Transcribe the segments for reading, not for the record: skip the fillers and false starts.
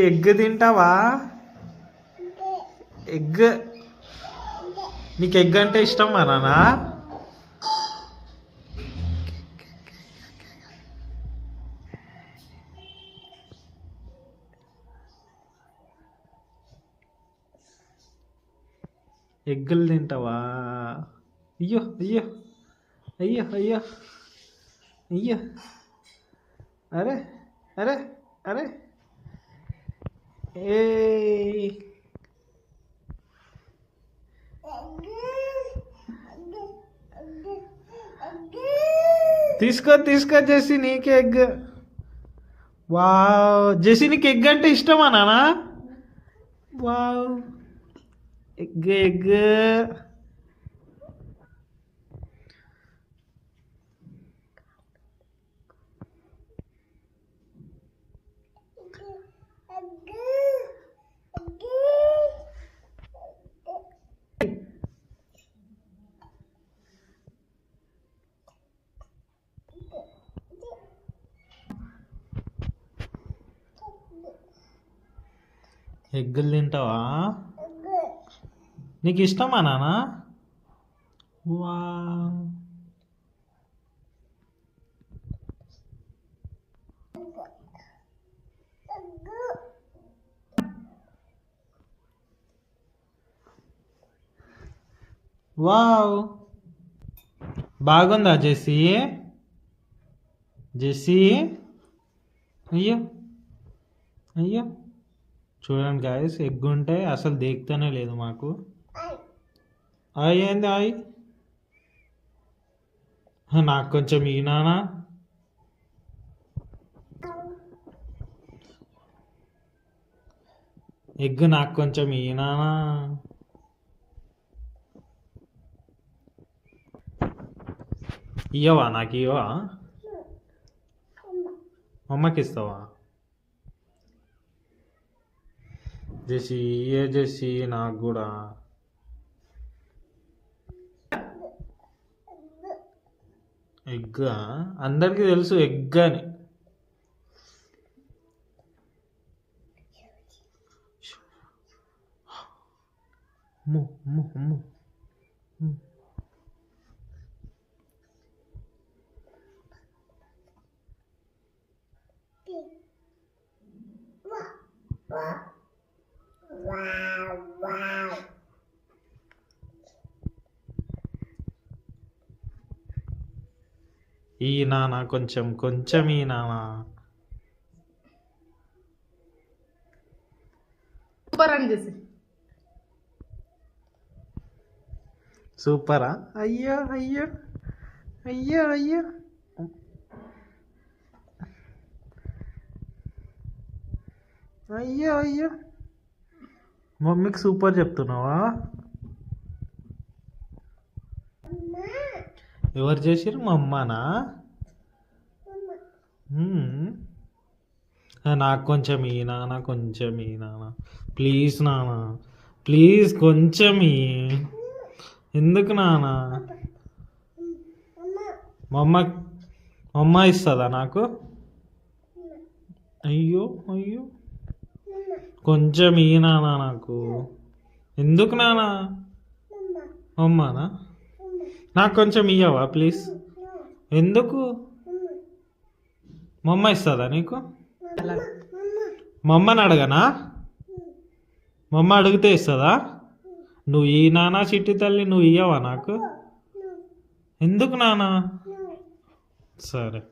Egg తింటావా? Egg నీకు egg అంటే ఇష్టమా నాన్న? ఎగ్గులు తింటావా? అయ్యో అయ్యో అయ్యో అయ్యో అయ్యో, అరే అరే అరే, ఏ తీసుకో తీసుకో జెస్సీ, నీకే ఎగ్. వావ్ జెస్సీ, నీకు ఎగ్ అంటే ఇష్టమా నాన్న? Wow, egg egg. ఎగ్గులు తింటావా? నీకు ఇష్టమా నాన్న? వావ్, వావ్, బాగుందా జెస్సీ? జెస్సీ, అయ్యో అయ్యో, చూడండి గాయస్, ఎగ్ ఉంటే అసలు దేకుతానే లేదు మాకు. అయ్యి ఏంది అయ్యి? నాకు కొంచెం ఈ నానా. ఎగ్ నాకు కొంచెం ఈ నానా. ఇయ్యవా? నాకు ఇవ్వవా? అమ్మకి ఇస్తావా? జెస్సీ ఏ జెస్సీ, నాకు కూడా. ఎగ్ అందరికీ తెలుసు ఎగ్ అని. అమ్మో అమ్మో అమ్మో. ఈ నాన్న కొంచెం కొంచెం ఈ నాన్న. సూపర్ అని చేసి సూపరా? అయ్యో అయ్యో అయ్యో అయ్యో, అయ్యో అయ్యో, మమ్మీకి సూపర్ చెప్తున్నావా? ఎవరు చేసిరు? మా అమ్మానా? నాకు కొంచెం ఈ నాన్న, కొంచెం ఈ నాన్న, ప్లీజ్ నాన్న, ప్లీజ్ కొంచెం ఈ. ఎందుకు నాన్న? మా అమ్మ ఇస్తుందా నాకు? అయ్యో అయ్యో, కొంచెం ఈ నాన్న నాకు. ఎందుకు నాన్న? అమ్మానా? నాకు కొంచెం ఇయ్యవా ప్లీజ్? ఎందుకు? మా అమ్మ ఇస్తుందా నీకు? మా అమ్మని అడగనా? మా అమ్మ అడిగితే ఇస్తుందా? నువ్వు ఈ నాన్న చిట్టి తల్లి, నువ్వు ఇయ్యవా నాకు? ఎందుకు నాన్న? సరే,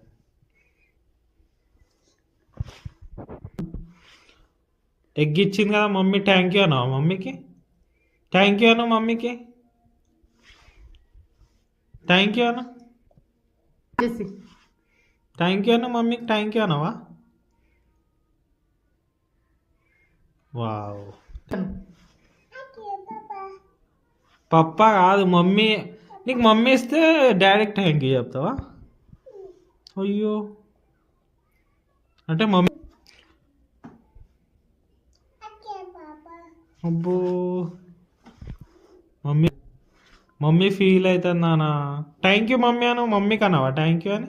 ఎగ్ ఇచ్చింది కదా మమ్మీ, థ్యాంక్ యూ అనా మమ్మీకి? థ్యాంక్ యూ అను మమ్మీకి, థ్యాంక్ యూ అను. థ్యాంక్ యూ అను మమ్మీకి, థ్యాంక్ యూ అనవా? వావ్, పప్పా కాదు మమ్మీ. నీకు మమ్మీ ఇస్తే డైరెక్ట్ థ్యాంక్ యూ చెప్తావా? అయ్యో, అంటే మమ్మీ. అబ్బో, మమ్మీ మమ్మీ ఫీల్ అవుతుంది నాన్న. థ్యాంక్ యూ మమ్మీ అను, మమ్మీకి అన్నావా థ్యాంక్ యూ అని?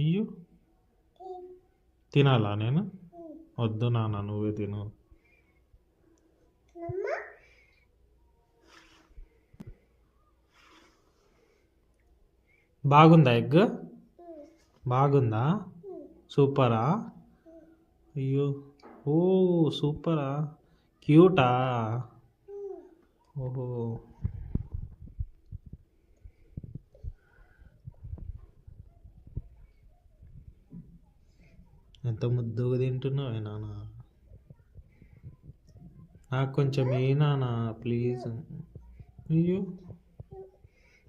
అయ్యో, తినాలా నేను? వద్దు నాన్న నువ్వే తిను. బాగుందా ఎగ్? బాగుందా? సూపరా? అయ్యో, ఓ సూపరా, క్యూటా? ఓహో, ఎంత ముద్దుగా తింటున్నావే నాన్న. నాకు కొంచెం ఏ నాన్న ప్లీజ్. అయ్యో,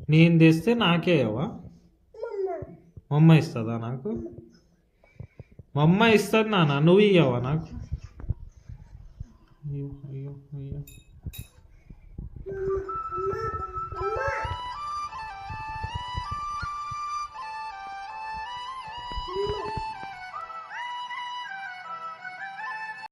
నేను తెస్తే నాకేయవా? మా అమ్మ ఇస్తుందా నాకు? మా అమ్మ ఇస్తుంది నాన్న, నువ్వు ఇయ్యవా నాకు? అయ్యో అయ్యో అయ్యో.